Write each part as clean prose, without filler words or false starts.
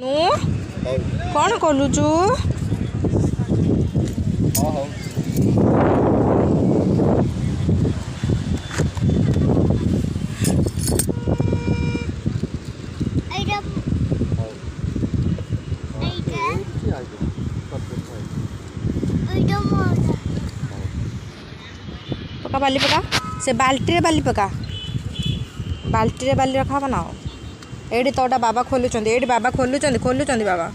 कौन कलुचु पका बाली पका से बाल्टी रे बाली पका बाल्टी रे बाली रखा बनाओ एडी तोटा बाबा खोलुचंदी एडी बाबा खोलुचंदी बाबा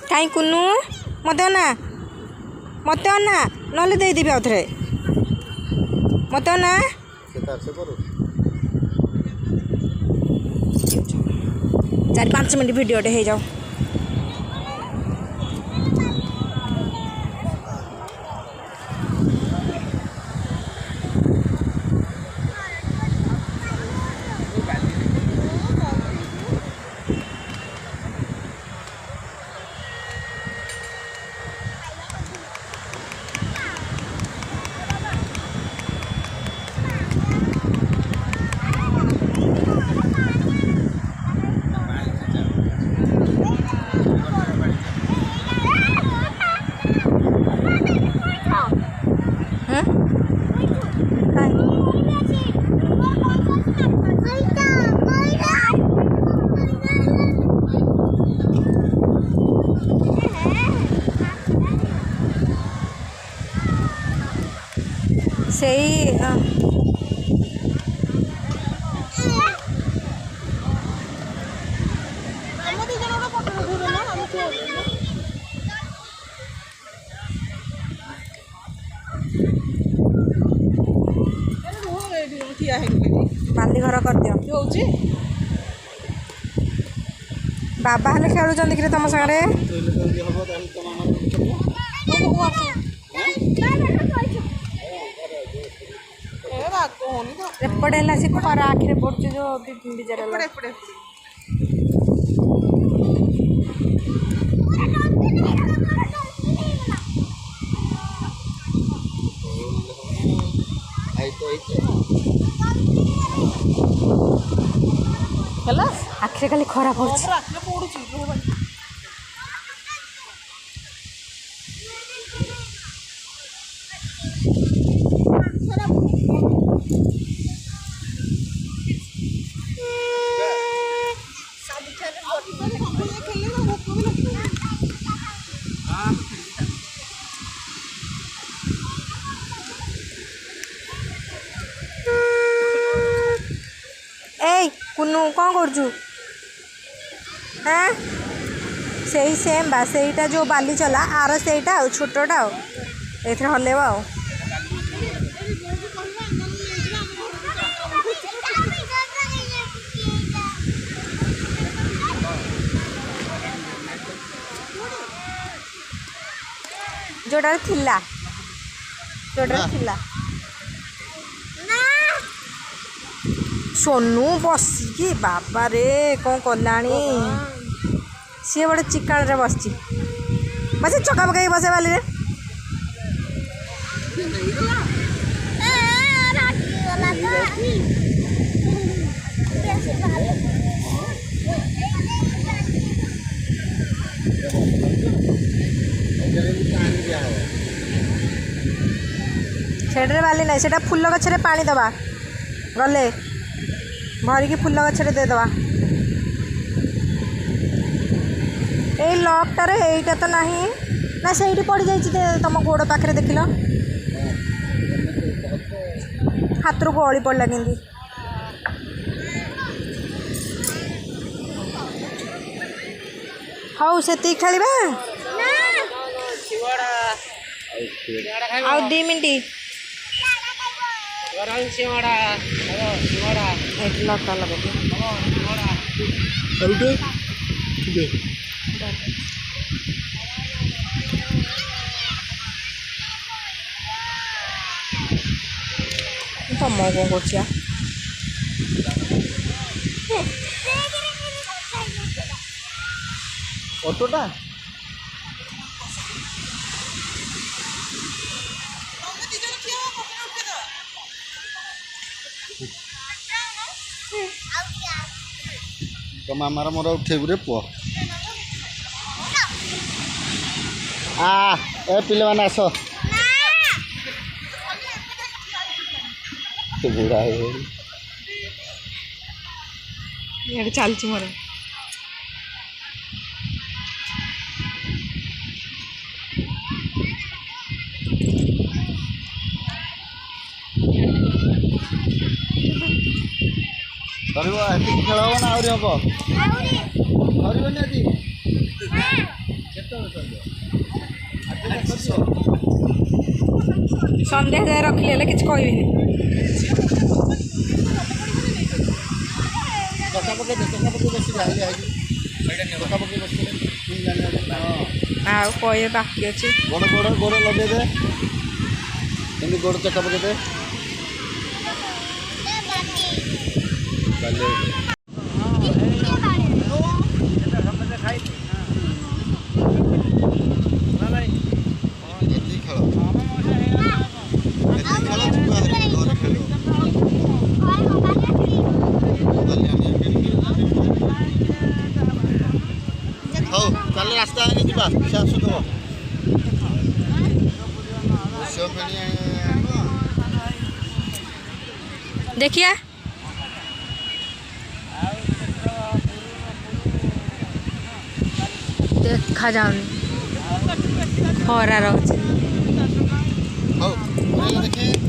कहीं कुनू मत ना नले दे देबी आउथरे मत ना चार 5 मिनट वीडियो हो जाओ सही बाली घर कर दियो बाबा हेले खेलुचंदी कि तुम सागरे एपटे है से खरा आखिरे पड़े जो बिजार आखिरे खाली खरा पड़े कुनू कौन करजु हाँ सही सेम बा सेटा जो बाली चला आर सेटा छोटा ए हल्लेब आ जोड़ा थिला सोनू बसिकी बाबा रे कौन कलानी सी बड़े चिकाड़ रे बस बस चका पकई बसे बाली रे सेठे बाली ना सेटा फुल गछरे पानी दबा गले भरिकी फुल गछरे दे दबा ए लकटार एटा तो नहीं ना से पड़ जाइए तुम गोड़ पाखे देख लो हाथ रू गली पड़ा कि हाउ से खेल आ 2 मिनट लता लगे ତମ କ'ଣ କରୁଛି ଆ ଅଟୋଟା ତ ମାମାର ମୋର ଉଠେଇବୁ ରେ ପୁଅ ଏ ପିଲାମାନେ ଆସ ବୁଢ଼ା ହେଇଗଲି ଇଆଡ଼େ ଚାଲିଛି ମୋର ଧରିବ ଏତିକି ଖେଳ ହବ ନା ଆହୁରି ହବ ଧରିବନି ଆଜି କେତେବେଳେ ସନ୍ଧ୍ୟା ଯାଏ ରଖିଲେ ହେଲେ କିଛି କହିବିନି ଚକା ପକେଇ ବସି ଯାଇ ଚକା ପକେଇ ବସିଲେ ଆଉ କହିବେ ବାକି ଅଛି ଗୋଡ଼ ଲଗେଇଦେ ଏମିତି ଗୋଡ଼ ଚକା ପକେଇଦେ ହଉ ତାହେଲେ ରାସ୍ତା ଯିବା ସେ ଆସୁଥିବ ଦେଖିଆ ଦେଖାଯାଉନି ଖରା ରହୁଛି ହଉ ଦେଖି